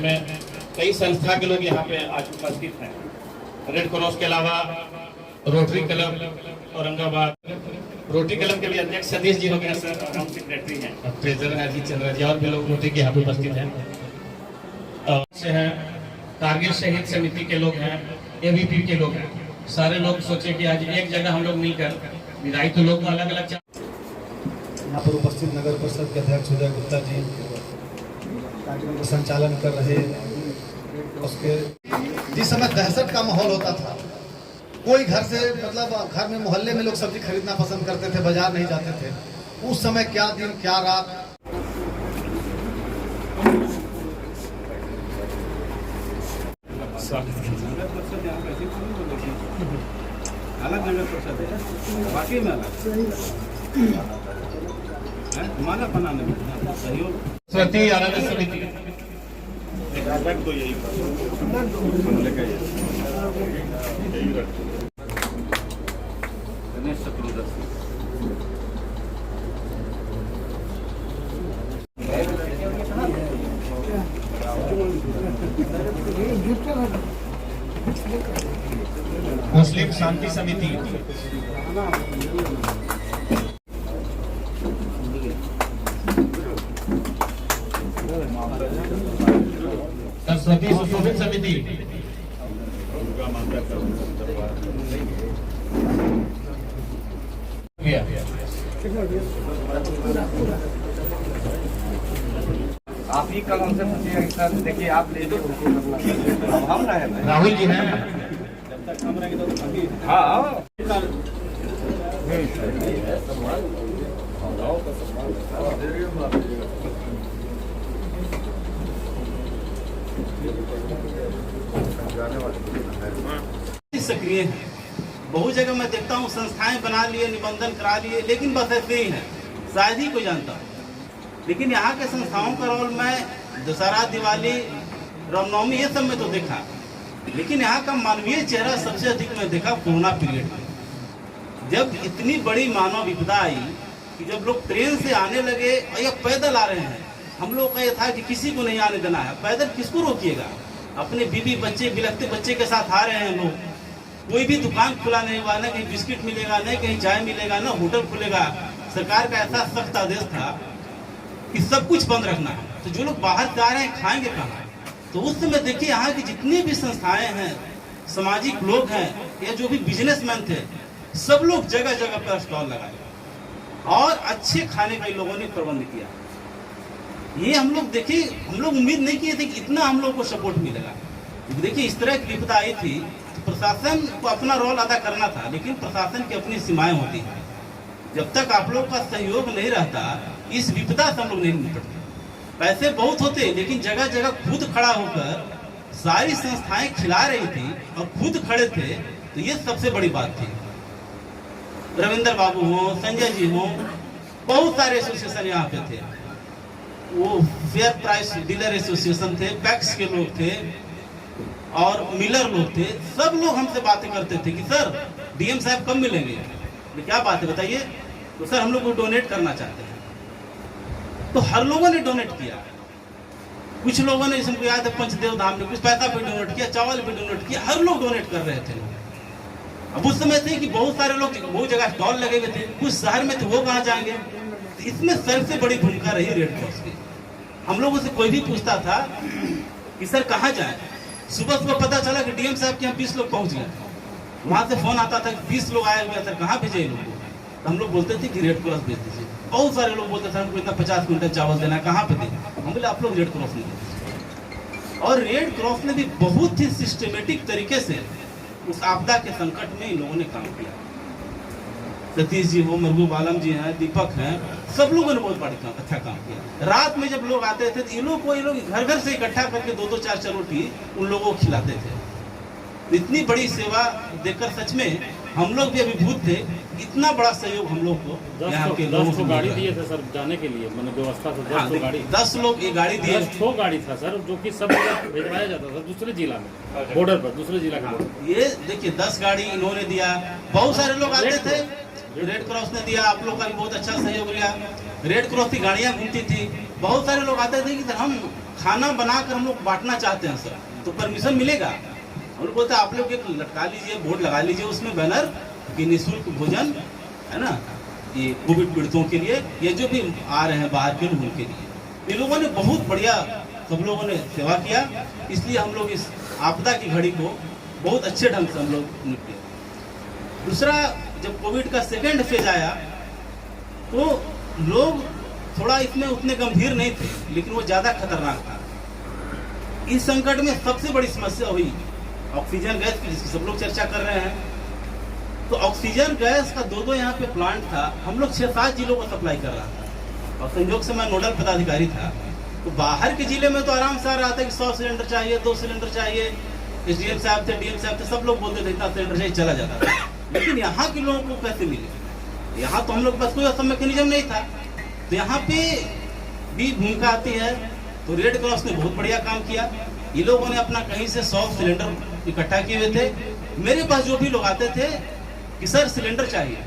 में कई संस्था के लोग यहाँ पे आज उपस्थित हैं। रेड क्रॉस के अलावा rotary club Aurangabad, rotary club के भी अध्यक्ष सतीश जी हो गया सर, और हम सेक्रेटरी हैं, ट्रेजरर अजीत चंद्र जी, और भी लोग रोटरी के यहाँ पे उपस्थित हैं। से हैं कारगिल शहीद समिति के लोग हैं, एबीपी के लोग हैं। सारे लोग सोचे कि आज एक जगह हम लोग मिलकर विधायी तो लोग अलग अलग यहाँ पर उपस्थित नगर परिषद के अध्यक्ष उदय गुप्ता जी कार्यक्रम का संचालन कर रहे। उसके जिस समय दहशत का माहौल होता था, कोई घर से मतलब घर में मोहल्ले में लोग सब्जी खरीदना पसंद करते थे, बाजार नहीं जाते थे। उस समय क्या दिन क्या रात। अलग नगर परिषद है, वाकई में माला बनाने में सहयोग सरस्वती आराधना समिति तो यही गणेश चतुर्दशी मुस्लिम शांति समिति, सरस्वती सुशोभित समिति, आप ही कल हमसे पूछिए सर, देखिए आप ले दो हम रहे राहुल जी हैं। हाँ सक्रिय है। बहुत जगह मैं देखता हूँ संस्थाएं बना लिए, निबंधन करा लिए, लेकिन बस ऐसे ही है, शायद ही कोई जानता। लेकिन यहाँ के संस्थाओं का रोल मैं दशहरा, दिवाली, रामनवमी ये सब में तो देखा, लेकिन यहाँ का मानवीय चेहरा सबसे अधिक मैं देखा कोरोना पीरियड में। जब इतनी बड़ी मानव विपदा आई कि जब लोग ट्रेन से आने लगे या पैदल आ रहे हैं, हम लोग का ये था कि किसी को नहीं आने देना है, पैदल किसको रोकिएगा। अपने बीवी बच्चे, बिलखते बच्चे के साथ आ रहे हैं लोग, कोई भी दुकान खुला नहीं हुआ, ना कहीं बिस्किट मिलेगा, न कहीं चाय मिलेगा, ना होटल खुलेगा। सरकार का ऐसा सख्त आदेश था कि सब कुछ बंद रखना है। तो जो लोग बाहर जा रहे हैं खाएंगे कहाँ? तो उस समय देखिए यहाँ की जितनी भी संस्थाएं हैं, सामाजिक लोग हैं या जो भी बिजनेसमैन थे, सब लोग जगह जगह पर स्टॉल लगाए और अच्छे खाने का लोगों ने प्रबंध किया। ये हम लोग देखिए, हम लोग उम्मीद नहीं किए थे कि इतना हम लोग को सपोर्ट मिलेगा। देखिए इस तरह की विपदा आई थी तो प्रशासन को अपना रोल अदा करना था, लेकिन प्रशासन की अपनी सीमाएं होती हैं। जब तक आप लोग का सहयोग नहीं रहता, इस विपदा से हम लोग नहीं निपटते। पैसे बहुत होते, लेकिन जगह जगह खुद खड़ा होकर सारी संस्थाएं खिला रही थी और खुद खड़े थे, तो ये सबसे बड़ी बात थी। रविंद्र बाबू हो, संजय जी हो, बहुत सारे एसोसिएशन यहाँ पे थे। वो फेयर प्राइस डीलर एसोसिएशन थे, पैक्स के लोग थे और मिलर लोग थे। सब लोग हमसे बातें करते थे कि सर डीएम साहब कब मिलेंगे, क्या बात है बताइए। तो सर हम लोग को डोनेट करना चाहते हैं। तो हर लोगों ने डोनेट किया। कुछ लोगों ने, इसमें याद है पंचदेव धाम ने कुछ पैसा पे डोनेट किया, चावल पे डोनेट किया, हर लोग डोनेट कर रहे थे। अब उस समय थे कि बहुत सारे लोग बहुत जगह स्टॉल लगे हुए थे, कुछ शहर में थे, वो कहाँ जाएंगे। तो इसमें सबसे बड़ी भूमिका रही रेड क्रॉस की। हम लोगों से कोई भी पूछता था कि सर कहाँ जाए, सुबह सुबह पता चला कि डीएम साहब के यहाँ 20 लोग पहुंच गए। वहां से फोन आता था कि 20 लोग आए हुए, सर कहाँ भेजे लोग को। तो हम लोग बोलते थे कि रेड क्रॉस भेज दीजिए। बहुत सारे लोग बोलते थे हमको इतना 50 क्विंटल चावल देना है, कहाँ पे दें। हम बोले आप लोग रेड क्रॉस में दीजिए। और रेड क्रॉस ने भी बहुत ही सिस्टमेटिक तरीके से उस आपदा के संकट में इन लोगों ने काम किया। सतीश जी हो, महबूब आलम जी हैं, दीपक हैं, सब लोगों ने बहुत अच्छा काम किया। रात में जब लोग आते थे तो ये लोग घर घर से इकट्ठा करके 2-2 4-4 रोटी उन लोगों को खिलाते थे। इतनी बड़ी सेवा देखकर सच में हम लोग भी अभिभूत थे। इतना बड़ा सहयोग हम लोग को यहाँ के लोगों को गाड़ी दिए थे सर जाने के लिए, मैंने व्यवस्था से 10 लोग ये गाड़ी दिए। 10 गाड़ी था सर, जो कि सब जगह भिजवाया जाता था दूसरे जिला में, बॉर्डर पर, दूसरे जिला के। ये देखिए 10 गाड़ी इन्होंने दिया। बहुत सारे लोग आते थे, रेड क्रॉस ने दिया। आप लोग का भी बहुत अच्छा सहयोग रहा। रेड क्रॉस की गाड़ियाँ घूमती थी, बहुत सारे लोग आते थे कि सर हम खाना बनाकर हम लोग बांटना चाहते हैं सर, तो परमिशन मिलेगा? हम लोग बोलते आप लोग एक लटका लीजिए, बोर्ड लगा लीजिए उसमें बैनर कि निःशुल्क भोजन है ना, ये कोविड पीड़ितों के लिए, ये जो भी आ रहे हैं बाहर के लोगों के लिए। इन लोगों ने बहुत बढ़िया, सब लोगों ने सेवा किया, इसलिए हम लोग इस आपदा की घड़ी को बहुत अच्छे ढंग से हम लोग निपटे। दूसरा, जब कोविड का सेकेंड फेज आया तो लोग थोड़ा इसमें उतने गंभीर नहीं थे, लेकिन वो ज़्यादा खतरनाक था। इस संकट में सबसे बड़ी समस्या हुई ऑक्सीजन गैस की, जिसकी सब लोग चर्चा कर रहे हैं। तो ऑक्सीजन गैस का दो यहाँ पे प्लांट था, हम लोग 6-7 जिलों को सप्लाई कर रहा था, और संयोग से मैं नोडल पदाधिकारी था। तो बाहर के जिले में तो आराम से आ रहा था कि 100 सिलेंडर चाहिए, 2 सिलेंडर चाहिए, एसडीएम साहब थे, डीएम साहब थे, सब लोग बोलते थे इतना सिलेंडर चाहिए, चला जाता था। लेकिन यहाँ के लोगों को कैसे मिले? यहाँ तो हम लोग बस कोई ऐसा मैकेनिज्म नहीं था, तो यहाँ पे भी भूमिका आती है। तो रेड क्रॉस ने बहुत बढ़िया काम किया। ये लोगों ने अपना कहीं से 100 सिलेंडर इकट्ठा किए हुए थे। मेरे पास जो भी लोग आते थे कि सर सिलेंडर चाहिए,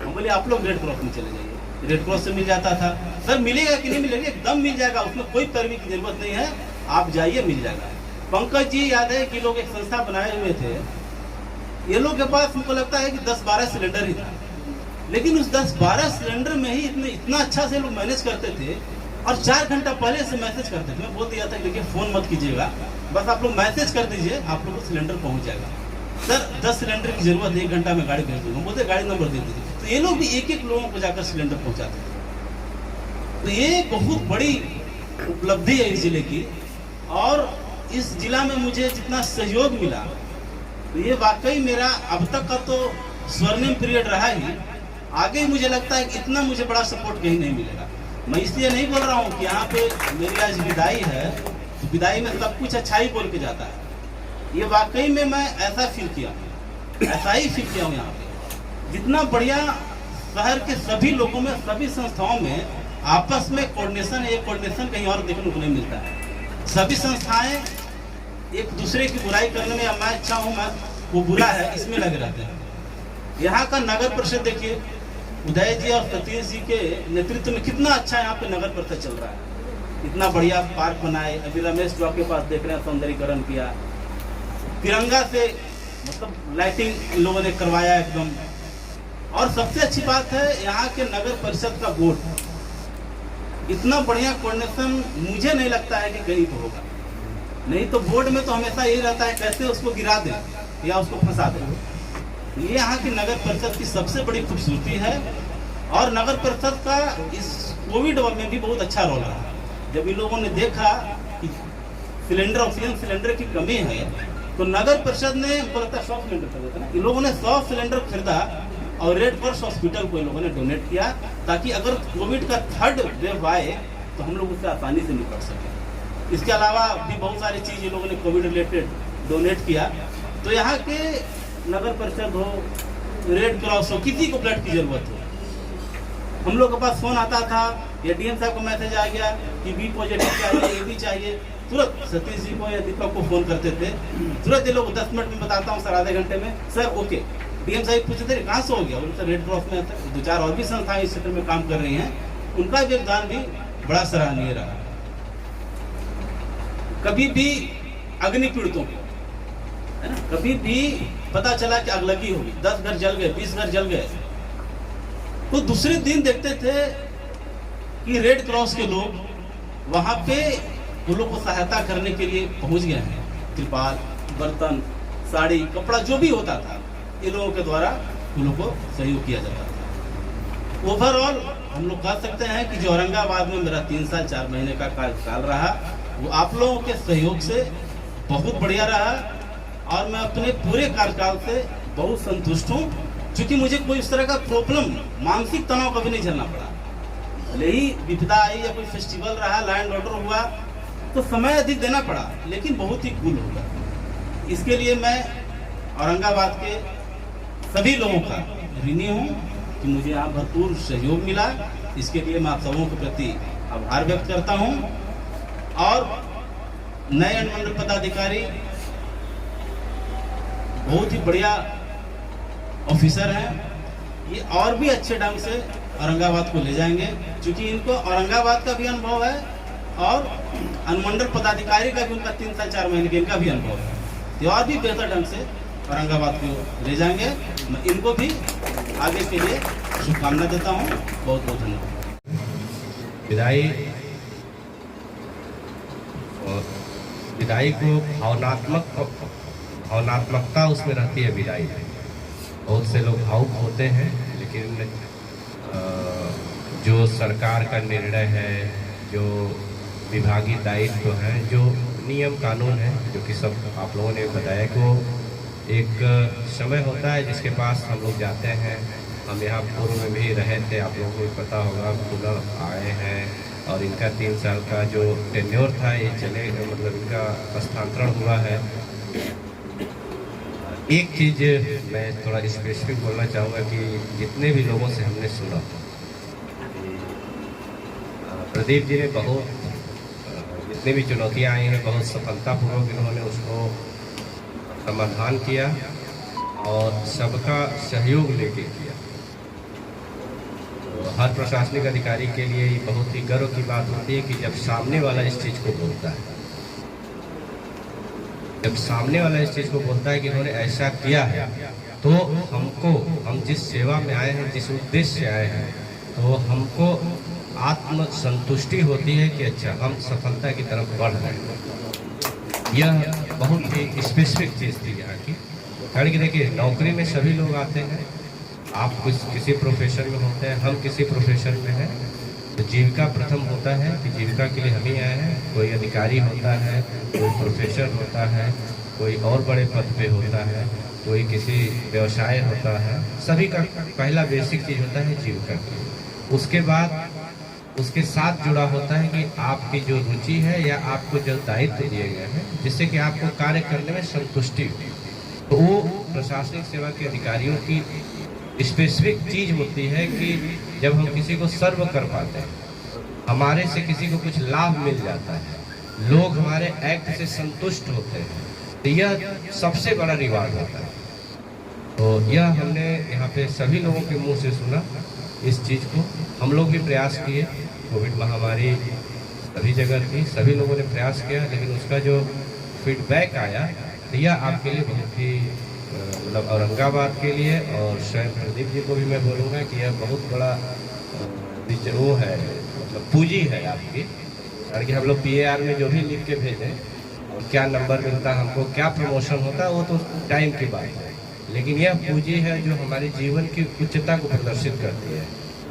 हम बोले आप लोग रेड क्रॉस में चले जाइए, रेड क्रॉस से मिल जाता था। सर मिलेगा कि नहीं मिलेगा? एकदम मिल जाएगा, उसमें कोई पैरवी की जरूरत नहीं है, आप जाइए मिल जाएगा। पंकज जी याद है कि लोग एक संस्था बनाए हुए थे, ये लोग के पास हमको लगता है कि 10-12 सिलेंडर ही था, लेकिन उस 10-12 सिलेंडर में ही इतना अच्छा से लोग मैनेज करते थे, और 4 घंटा पहले से मैसेज करते थे। मैं बोल दिया था कि देखिए फोन मत कीजिएगा, बस आप लोग मैसेज कर दीजिए, आप लोग को सिलेंडर पहुंच जाएगा। सर 10 सिलेंडर की जरूरत है, 1 घंटा में गाड़ी भेज दूंगा, बोलते गाड़ी नंबर दे दीजिए। तो ये लोग भी एक लोगों को जाकर सिलेंडर पहुंचाते थे। तो ये बहुत बड़ी उपलब्धि है इस जिले की, और इस जिला में मुझे जितना सहयोग मिला, तो ये वाकई मेरा अब तक का तो स्वर्णिम पीरियड रहा ही। आगे मुझे लगता है कि इतना मुझे बड़ा सपोर्ट कहीं नहीं मिलेगा। मैं इसलिए नहीं बोल रहा हूँ कि यहाँ पे मेरी आज विदाई है तो विदाई में सब कुछ अच्छा ही बोल के जाता है। ये वाकई में मैं ऐसा फील किया हूँ, ऐसा ही फील किया हूँ। यहाँ पे जितना बढ़िया शहर के सभी लोगों में, सभी संस्थाओं में आपस में कोऑर्डिनेशन है, ये कोऑर्डिनेशन कहीं और देखने को नहीं मिलता है। सभी संस्थाएं एक दूसरे की बुराई करने में, मैं अच्छा हूँ, मैं वो बुरा है, इसमें लगे रहते हैं। यहाँ का नगर परिषद देखिए, उदय जी और सतीश जी के नेतृत्व में कितना अच्छा यहाँ पे नगर परिषद चल रहा है। इतना बढ़िया पार्क बनाए, अभी रमेश जो आपके पास देख रहे हैं सौंदर्यीकरण किया, तिरंगा से मतलब लाइटिंग इन लोगों ने करवाया एकदम। और सबसे अच्छी बात है यहाँ के नगर परिषद का बोर्ड, इतना बढ़िया कोऑर्डिनेशन मुझे नहीं लगता है कि कहीं तो होगा। नहीं तो बोर्ड में तो हमेशा यही रहता है कैसे उसको गिरा दें या उसको फंसा दें। ये यहाँ की नगर परिषद की सबसे बड़ी खूबसूरती है, और नगर परिषद का इस कोविड में भी बहुत अच्छा रोल रहा। जब इन लोगों ने देखा कि सिलेंडर, ऑक्सीजन सिलेंडर की कमी है, तो नगर परिषद ने 100 सिलेंडर खरीदा ना, इन लोगों ने 100 सिलेंडर खरीदा और रेड क्रॉस हॉस्पिटल को इन लोगों ने डोनेट किया, ताकि अगर कोविड का 3rd वेव आए तो हम लोग उससे आसानी से निपट सकें। इसके अलावा भी बहुत सारी चीज़ इन लोगों ने कोविड रिलेटेड डोनेट किया। तो यहाँ के नगर परिषद हो, रेड क्रॉस हो, किसी को ब्लड की जरूरत हो, हम लोग के पास फोन आता था या डीएम साहब को मैसेज आ गया कि बी पॉजिटिव चाहिए, ए बी चाहिए, तुरंत सतीश जी को या दीपक को फोन करते थे, तुरंत ये लोग 10 मिनट में बताता हूँ सर, आधे घंटे में सर ओके। डीएम साहब पूछते थे कहाँ से हो गया, उनसे रेड क्रॉस में 2-4 और भी संस्थाएं इस क्षेत्र में काम कर रही हैं, उनका योगदान भी बड़ा सराहनीय रहा। कभी भी अग्नि पीड़ितों को है ना, कभी भी पता चला कि आग लगी होगी, 10 घर जल गए, 20 घर जल गए, तो दूसरे दिन देखते थे कि रेड क्रॉस के लोग वहां पे उन लोगों को सहायता करने के लिए पहुंच गए हैं। त्रिपाल, बर्तन, साड़ी, कपड़ा जो भी होता था, इन लोगों के द्वारा उन लोगों को सहयोग किया जाता था। ओवरऑल हम लोग कह सकते हैं कि जो औरंगाबाद में मेरा 3 साल 4 महीने का कार्यकाल रहा, वो आप लोगों के सहयोग से बहुत बढ़िया रहा, और मैं अपने पूरे कार्यकाल से बहुत संतुष्ट हूँ, क्योंकि मुझे कोई इस तरह का प्रॉब्लम, मानसिक तनाव कभी नहीं झेलना पड़ा। भले ही विपदा आई या कोई फेस्टिवल रहा, लैंड ऑर्डर हुआ, तो समय अधिक देना पड़ा, लेकिन बहुत ही कूल होगा। इसके लिए मैं औरंगाबाद के सभी लोगों का ऋणी हूँ कि मुझे यहाँ भरपूर सहयोग मिला। इसके लिए मैं आप सबों के प्रति आभार व्यक्त करता हूँ। और नए अनुमंडल पदाधिकारी बहुत ही बढ़िया ऑफिसर हैं, ये और भी अच्छे ढंग से औरंगाबाद को ले जाएंगे, क्योंकि इनको औरंगाबाद का भी अनुभव है और अनुमंडल पदाधिकारी का भी उनका 3 से 4 महीने के इनका भी अनुभव है, तो और भी बेहतर ढंग से औरंगाबाद को ले जाएंगे। मैं इनको भी आगे के लिए शुभकामना देता हूँ। बहुत बहुत धन्यवाद। विदाई को भावनात्मकता उसमें रहती है। विदाई बहुत से लोग भावुक होते हैं, लेकिन जो सरकार का निर्णय है, जो विभागीय दायित्व है, जो नियम कानून है, जो कि सब आप लोगों ने बताया को एक समय होता है जिसके पास हम लोग जाते हैं। हम यहाँ पूर्व में भी रहे थे, आप लोगों को पता होगा, पुनः आए हैं और इनका 3 साल का जो टेन्योर था ये चले, मतलब इनका स्थानांतरण हुआ है। एक चीज़ मैं थोड़ा स्पेसिफिक बोलना चाहूँगा कि जितने भी लोगों से हमने सुना, प्रदीप जी ने बहुत जितनी भी चुनौतियाँ आई हैं बहुत सफलतापूर्वक इन्होंने उसको समाधान किया और सबका सहयोग लेके किया। तो हर प्रशासनिक अधिकारी के लिए ये बहुत ही गर्व की बात होती है कि जब सामने वाला इस चीज़ को बोलता है, जब सामने वाला इस चीज़ को बोलता है कि इन्होंने ऐसा किया है, तो हम जिस सेवा में आए हैं, जिस उद्देश्य से आए हैं, तो हमको आत्म संतुष्टि होती है कि अच्छा हम सफलता की तरफ बढ़ रहे हैं। यह बहुत ही स्पेसिफिक चीज़ थी यहाँ की। कारण कि देखिए, नौकरी में सभी लोग आते हैं, आप किसी प्रोफेशन में होते हैं, हम किसी प्रोफेशन में हैं, तो जीविका प्रथम होता है कि जीविका के लिए हम ही आए हैं। कोई अधिकारी होता है, कोई प्रोफेसर होता है, कोई और बड़े पद पे होता है, कोई किसी व्यवसाय होता है। सभी का पहला बेसिक चीज़ होता है जीविका की। उसके बाद उसके साथ जुड़ा होता है कि आपकी जो रुचि है या आपको जो दायित्व दिए गए हैं, जिससे कि आपको कार्य करने में संतुष्टि हो, तो वो प्रशासनिक सेवा के अधिकारियों की स्पेसिफिक चीज़ होती है कि जब हम किसी को सर्व कर पाते हैं, हमारे से किसी को कुछ लाभ मिल जाता है, लोग हमारे एक्ट से संतुष्ट होते हैं, तो यह सबसे बड़ा रिवार्ड होता है। तो यह हमने यहाँ पे सभी लोगों के मुंह से सुना इस चीज़ को। हम लोग भी प्रयास किए, कोविड महामारी सभी जगह थी, सभी लोगों ने प्रयास किया, लेकिन उसका जो फीडबैक आया, तो यह आपके लिए बहुत ही मतलब औरंगाबाद के लिए और स्वयं प्रदीप जी को भी मैं बोलूँगा कि यह बहुत बड़ा वो है, मतलब पूंजी है आपकी। कारण कि हम लोग PAR में जो भी लिख के भेजें और क्या नंबर मिलता है हमको, क्या प्रमोशन होता है, वो तो टाइम की बात है, लेकिन यह पूंजी है जो हमारे जीवन की उच्चता को प्रदर्शित करती है।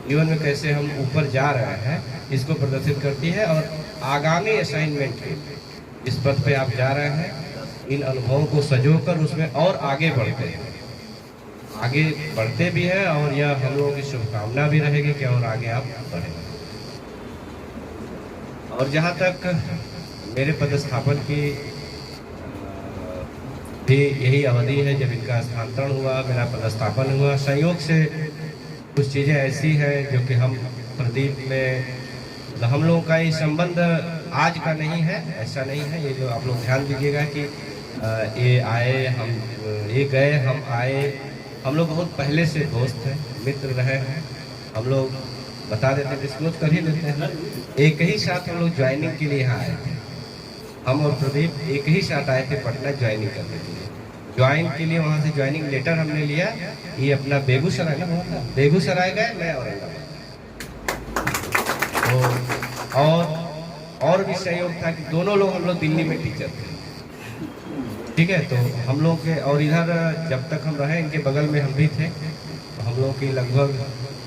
जीवन में कैसे हम ऊपर जा रहे हैं इसको प्रदर्शित करती है, और आगामी असाइनमेंट के इस पद पे आप जा रहे हैं, इन अनुभवों को संजोकर उसमें और आगे बढ़ते हैं, आगे बढ़ते भी हैं, और यह हम लोगों की शुभकामना भी रहेगी कि और आगे आप बढ़ेंगे। और जहाँ तक मेरे पदस्थापन की भी यही अवधि है, जब इनका स्थानांतरण हुआ, मेरा पदस्थापन हुआ, संयोग से कुछ चीज़ें ऐसी हैं जो कि हम प्रदीप में हम लोगों का ये संबंध आज का नहीं है, ऐसा नहीं है। ये जो आप लोग ध्यान दीजिएगा कि ये आए, हम ये गए, हम आए, हम लोग बहुत पहले से दोस्त हैं, मित्र रहे हैं। हम लोग बता देते हैं, डिस्क्लोज कर ही देते हैं। एक ही साथ हम लोग ज्वाइनिंग के लिए यहाँ आए थे, हम और प्रदीप एक ही साथ आए थे पटना ज्वाइनिंग करने के लिए। ज्वाइन के लिए वहाँ से ज्वाइनिंग लेटर हमने लिया, ये अपना बेगूसराय ना हुआ था, बेगूसराय गए, मैं औरंगाबाद। तो और भी सहयोग था कि दोनों लोग हम लोग दिल्ली में टीचर थे, ठीक है। तो हम लोग के, और इधर जब तक हम रहे इनके बगल में हम भी थे, तो हम लोग की लगभग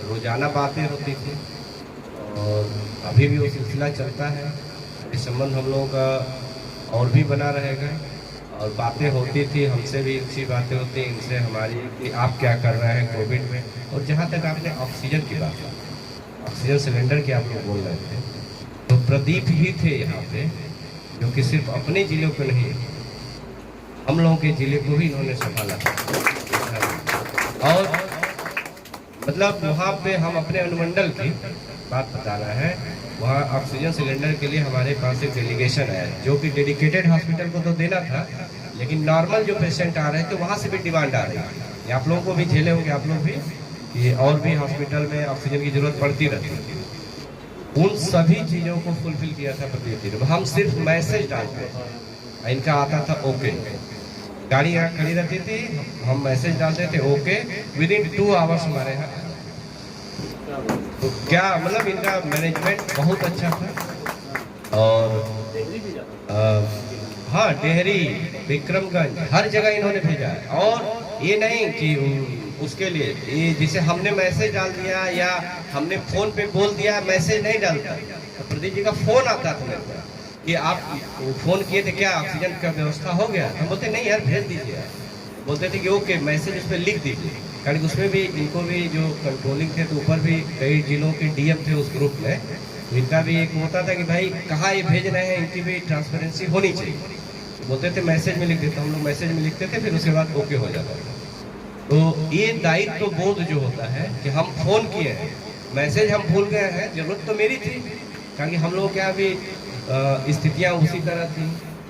रोजाना बातें होती थी, और अभी भी वो सिलसिला चलता है। इस संबंध हम लोगों का और भी बना रहेगा, और बातें होती थी, हमसे भी अच्छी बातें होती, इनसे हमारी कि आप क्या कर रहे हैं कोविड में। और जहाँ तक आपने ऑक्सीजन की बात की, ऑक्सीजन सिलेंडर की आप लोग बोल रहे थे, तो प्रदीप ही थे यहाँ पे जो कि सिर्फ अपने जिले को नहीं, हम लोगों के जिले को भी इन्होंने संभाला। और मतलब वहाँ पे हम अपने अनुमंडल की बात बता रहे हैं, वहाँ ऑक्सीजन सिलेंडर के लिए हमारे पास एक डेलीगेशन है, जो कि डेडिकेटेड हॉस्पिटल को तो देना था, लेकिन नॉर्मल जो पेशेंट आ रहे थे वहाँ से भी डिमांड आ रही है। आप लोगों को भी झेले होंगे, आप लोग भी कि और भी हॉस्पिटल में ऑक्सीजन की जरूरत पड़ती रहती है, उन सभी चीज़ों को फुलफिल किया था प्रदीप जी ने। हम सिर्फ मैसेज डालते थे, इनका आता था ओके, गाड़ी यहाँ खड़ी रहती थी, हम मैसेज डालते थे ओके, विदिन 2 आवर्स हमारे यहाँ। तो क्या मतलब इनका मैनेजमेंट बहुत अच्छा था। और हाँ, डेहरी, विक्रमगंज, हर जगह इन्होंने भेजा है। और ये नहीं कि उसके लिए ये जिसे हमने मैसेज डाल दिया या हमने फोन पे बोल दिया, मैसेज नहीं डालता। तो प्रदीप जी का फोन आता था मेरे को कि आप फोन किए थे, क्या ऑक्सीजन का व्यवस्था हो गया? हम बोलते नहीं यार, भेज दीजिए। बोलते थे कि ओके, मैसेज उस पर लिख दीजिए, कारण कि उसमें भी इनको भी जो कंट्रोलिंग थे तो ऊपर भी कई जिलों के डीएम थे उस ग्रुप में, तो इनका भी एक होता था कि भाई कहाँ ये भेज रहे हैं, इनकी भी ट्रांसपेरेंसी होनी चाहिए। बोलते थे मैसेज में लिख देते, हम लोग मैसेज में लिखते थे, फिर उसके बाद ओके हो जाता था। तो ये दायित्व बोध जो होता है कि हम फोन किए हैं, मैसेज हम भूल गए हैं, जरूरत तो मेरी थी, कारण कि हम लोगों के यहाँ भी स्थितियाँ उसी तरह थी,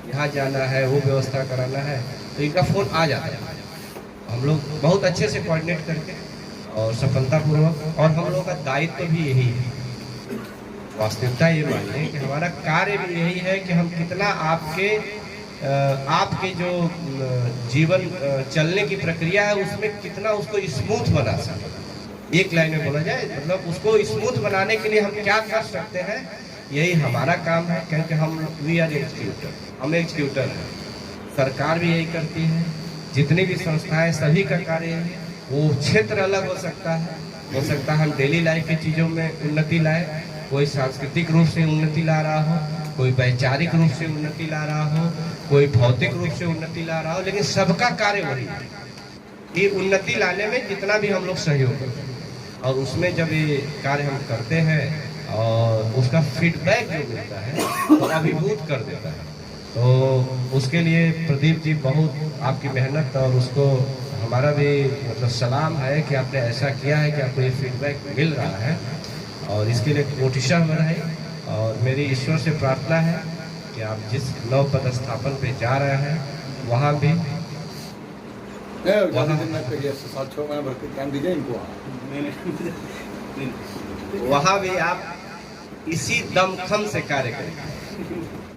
यहाँ जाना है, वो व्यवस्था कराना है, तो इनका फोन आ जाता है। हम लोग बहुत अच्छे से कोऑर्डिनेट करके और सफलतापूर्वक, और हम लोगों का दायित्व भी यही है, वास्तविकता ये मानिए कि हमारा कार्य भी यही है कि हम कितना आपके जो जीवन चलने की प्रक्रिया है उसमें कितना उसको स्मूथ बना सकते। एक लाइन में बोला जाए, मतलब उसको स्मूथ बनाने के लिए हम क्या कर सकते हैं, यही हमारा काम है। क्योंकि हम वी आर एग्जीक्यूटर, हम एग्जीक्यूटर हैं, सरकार भी यही करती है, जितनी भी संस्थाएं, सभी का कार्य है। वो क्षेत्र अलग हो सकता है हम डेली लाइफ की चीज़ों में उन्नति लाए, कोई सांस्कृतिक रूप से उन्नति ला रहा हो, कोई वैचारिक रूप से उन्नति ला रहा हो, कोई भौतिक रूप से उन्नति ला रहा हो, लेकिन सबका कार्य वही है। ये उन्नति लाने में जितना भी हम लोग सहयोग करते हैं, और उसमें जब ये कार्य हम करते हैं और उसका फीडबैक जो मिलता है तो अभिभूत कर देता है। तो उसके लिए प्रदीप जी बहुत आपकी मेहनत, और उसको हमारा भी मतलब सलाम है कि आपने ऐसा किया है कि आपको ये फीडबैक मिल रहा है, और इसके लिए कोटिशा हो रहा है। और मेरी ईश्वर से प्रार्थना है कि आप जिस नव पदस्थापन पे जा रहे हैं वहाँ भी वहाँ भी आप इसी दमखम से कार्य करें।